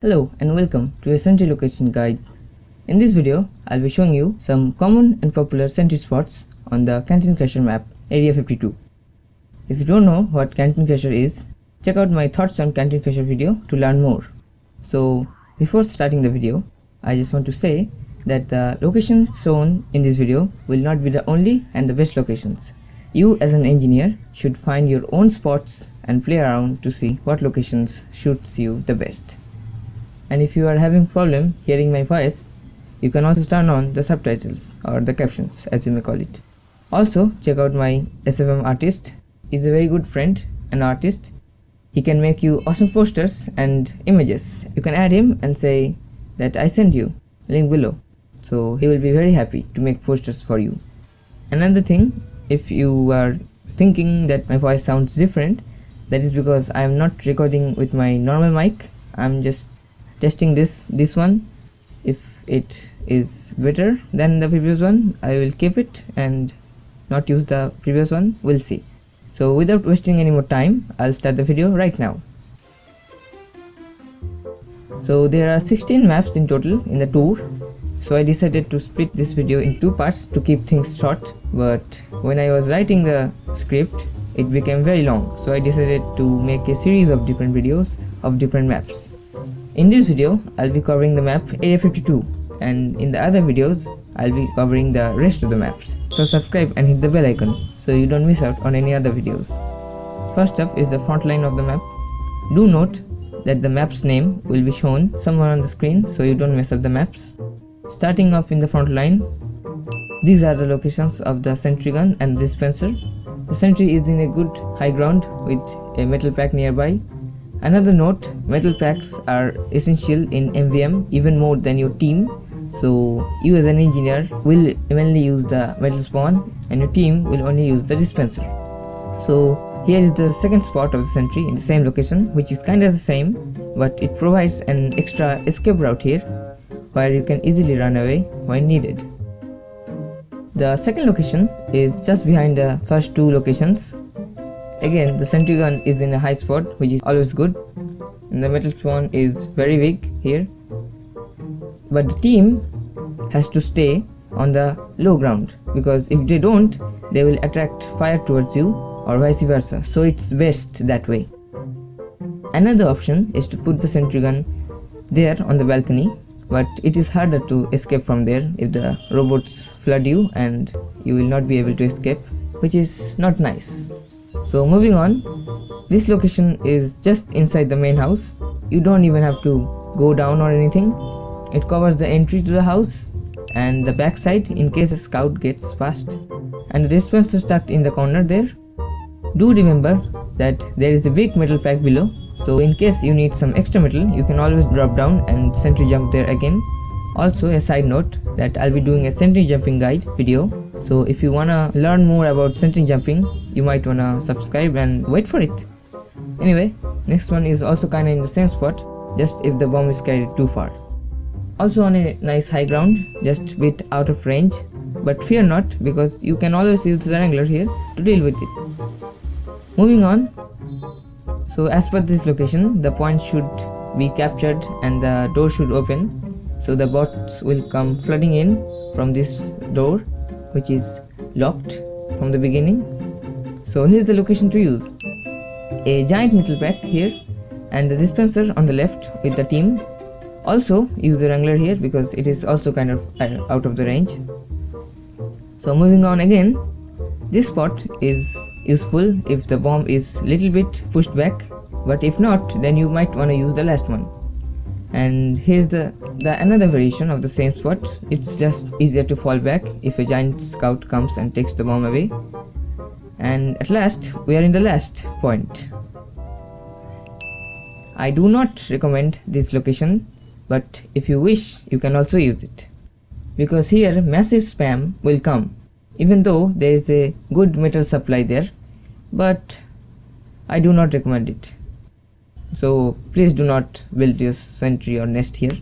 Hello and welcome to a Sentry location guide. In this video, I'll be showing you some common and popular Sentry spots on the Canteen Crasher map, Area 52. If you don't know what Canteen Crasher is, check out my thoughts on Canteen Crasher video to learn more. So, before starting the video, I just want to say that the locations shown in this video will not be the only and the best locations. You as an engineer should find your own spots and play around to see what locations suits you the best. And if you are having problem hearing my voice, you can also turn on the subtitles or the captions as you may call it. Also check out my MvM artist. He's a very good friend and artist. He can make you awesome posters and images. You can add him and say that I sent you, link below. So he will be very happy to make posters for you. Another thing, if you are thinking that my voice sounds different, that is because I am not recording with my normal mic. I'm just testing this one. If it is better than the previous one, I will keep it and not use the previous one. We'll see. So without wasting any more time, I'll start the video right now. So there are 16 maps in total in the tour. So I decided to split this video in two parts to keep things short, but when I was writing the script, it became very long. So I decided to make a series of different videos of different maps. In this video, I'll be covering the map Area 52, and in the other videos, I'll be covering the rest of the maps. So subscribe and hit the bell icon so you don't miss out on any other videos. First up is the front line of the map. Do note that the map's name will be shown somewhere on the screen so you don't mess up the maps. Starting off in the front line, these are the locations of the sentry gun and dispenser. The sentry is in a good high ground with a metal pack nearby. Another note, metal packs are essential in MvM even more than your team. So you as an engineer will mainly use the metal spawn and your team will only use the dispenser. So here is the second spot of the sentry in the same location, which is kinda the same, but it provides an extra escape route here where you can easily run away when needed. The second location is just behind the first two locations. Again, the sentry gun is in a high spot, which is always good, and the metal spawn is very big here. But the team has to stay on the low ground, because if they don't, they will attract fire towards you or vice versa, so it's best that way. Another option is to put the sentry gun there on the balcony, but it is harder to escape from there if the robots flood you and you will not be able to escape, which is not nice. So moving on, this location is just inside the main house. You don't even have to go down or anything. It covers the entry to the house and the back side in case a scout gets past, and the dispenser is tucked in the corner there. Do remember that there is a big metal pack below, so in case you need some extra metal, you can always drop down and sentry jump there again. Also a side note that I'll be doing a sentry jumping guide video, so if you wanna learn more about sentry jumping, you might wanna subscribe and wait for it. Anyway, next one is also kinda in the same spot, just if the bomb is carried too far. Also on a nice high ground, just a bit out of range, but fear not, because you can always use the wrangler here to deal with it. Moving on, so as per this location, the point should be captured and the door should open. So the bots will come flooding in from this door, which is locked from the beginning. So here's the location to use. A giant metal pack here and the dispenser on the left with the team. Also use the wrangler here because it is also kind of out of the range. So moving on again, this spot is useful if the bomb is little bit pushed back, but if not, then you might want to use the last one. And here's the another variation of the same spot. It's just easier to fall back if a giant scout comes and takes the bomb away. And at last, we are in the last point. I do not recommend this location, but if you wish, you can also use it, because here massive spam will come, even though there is a good metal supply there, but I do not recommend it. So please do not build your sentry or nest here.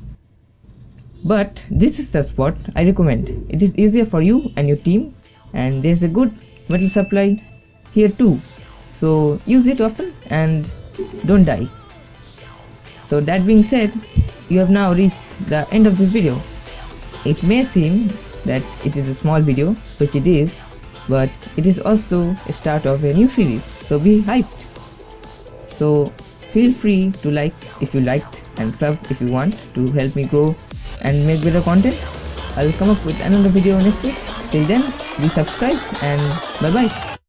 But this is the spot I recommend. It is easier for you and your team, and there is a good metal supply here too. So use it often and don't die. So that being said, you have now reached the end of this video. It may seem that it is a small video, which it is, but it is also a start of a new series, so be hyped. So feel free to like if you liked and sub if you want to help me grow and make better content. I will come up with another video next week. Till then, be subscribed and bye bye.